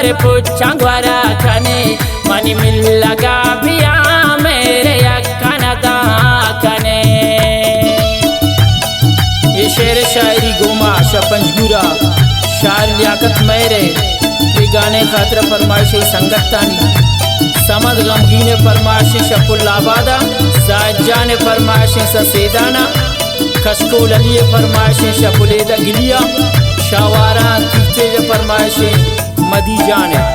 भर पुच्छा ग्वारा कने मनी मिल लगा भिया मेरे अक्खन दा कने। ये शेर शायरी गोमा शपंजगुरा शार लियाकत मेरे ये गाने खातिर फरमाइशी संगतानी समद गमगीने फरमाइशी शपुल्लाबादा साजाने फरमाइशी ससेदाना खशकोल अलिए फरमाइशी शपुलेदा गिलिया शावारा तीर्थे फरमाइशी मदी जाने।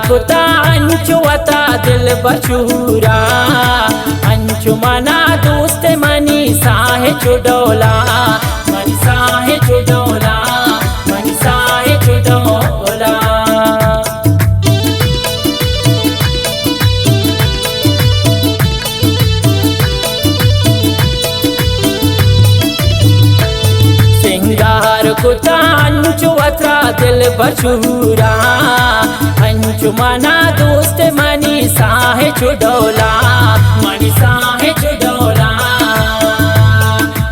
कुता अंचु वता दिल बचूरा अंचु मना दोस्त मनी साहे चुडोला मनी साहे चुडोला मनी साहे चुडोला। सिंगार कुता अंचु वता दिल बचूरा अंचु मना दोस्त मनी साहे चुडोला मनी साहे चुडोला।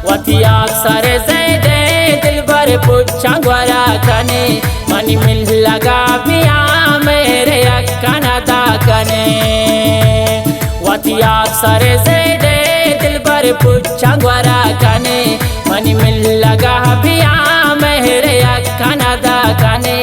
वतिया सरे ज़ैदे दिल भर पुच्छा ग्वारा कने मनी मिल लगा भिया मेरे अक्खन दा कने। वतिया सरे ज़ैदे दिल भर पुच्छा ग्वारा कने मनी मिल लगा भिया मेरे अक्खन दा कने।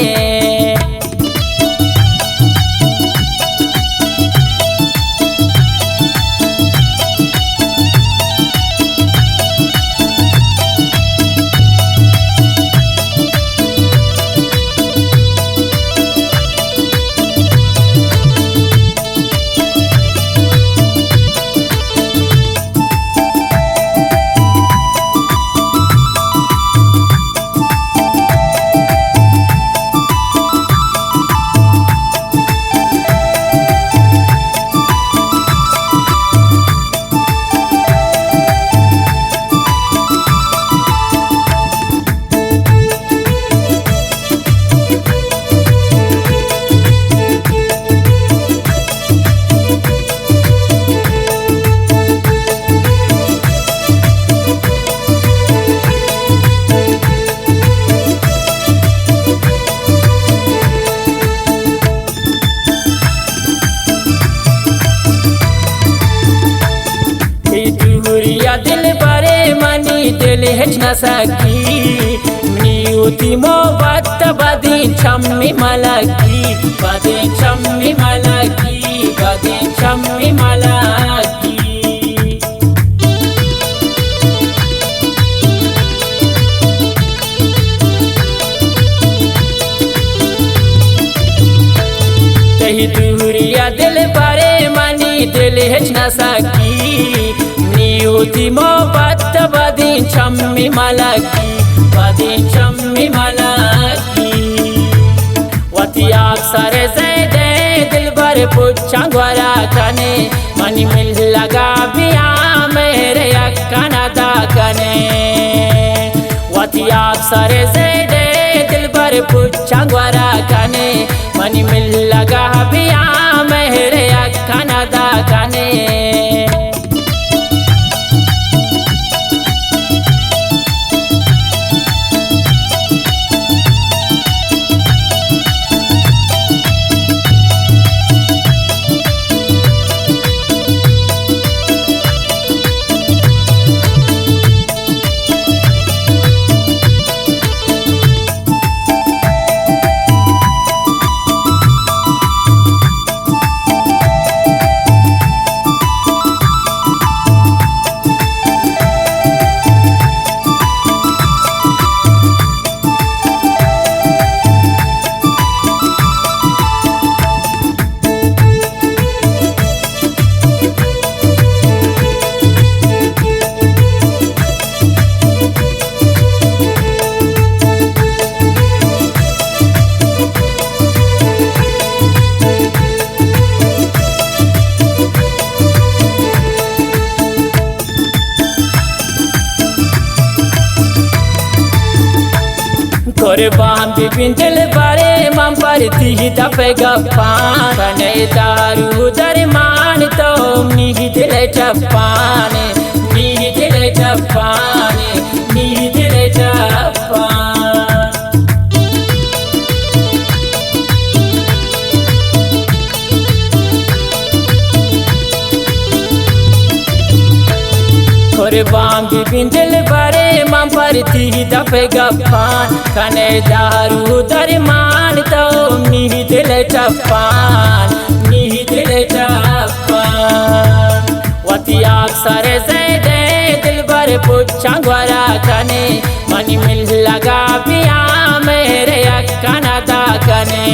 दिल बरे मनी दिल हेच न सकी नियुति मोहब्बत बदी छम्मी मलकी बदी छम्मी मलकी बदी छम्मी मलकी। तही दूरिया दिल बरे मनी दिल हेच न सकी नियुति मोहब्बत बदी छम्मी मलकी बदी छम्मी मलकी। वतिया सरे ज़ैदे दिल भर पुच्छा ग्वारा कने मनी मिल लगा भिया मेरे अक्खन दा कने। वतिया सरे ज़ैदे दिल भर पुच्छा ग्वारा कने मनी मिल लगा भिया मेरे अक्खन दा कने। Korban bibin dilbare man parti dafe gaffan Kane daru darman to ni dile chapane Ni dile chapane Ni dile chapane Korban bibin dilbare man parti dafe gaffan Kane daru darman to ni dile chapane Ni dile chapane Wati aksare zede dilbar puchhan gwara kane Mani mil laga piya mere akkana da kane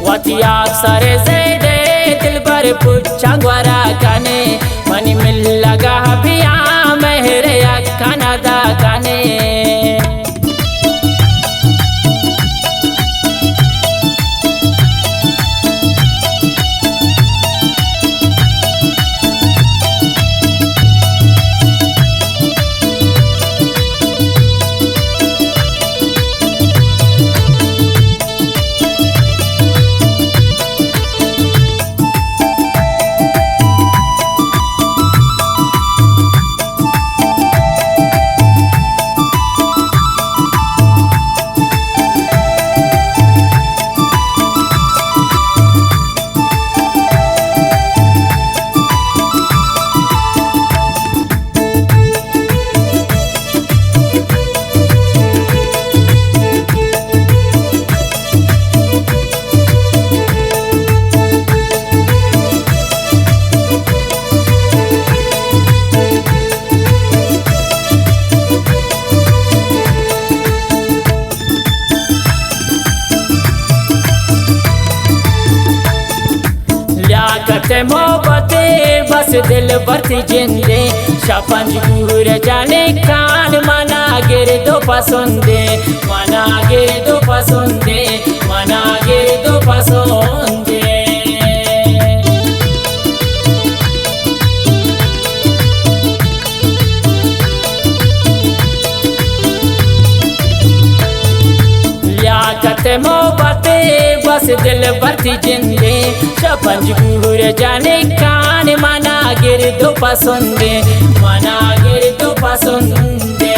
Wati aksare zede dilbar puchhan gwara kane Mani mil laga piya mere akkana da kane करते मोहब्बते बस दिल भरती जिंदे शापंज गुर जाने कान मना गिर दो पसंदे मना गिर दो पसंदे मना गिर दो पसंदे करते मोहब्बते बस दिल भरती जिंदे शापंज गुर जाने कान मना गिर दो पसंदे मना गिर दो पसंदे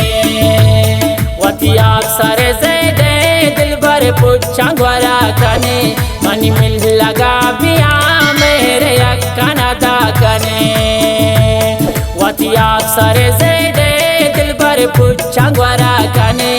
वती अक्सर ज़ेदे दिल भर पुच्छा ग्वारा कने मनी मिल लगा बिया मेरे अक्काना दा कने वती अक्सर ज़ेदे दिल भर पुच्छा ग्वारा कने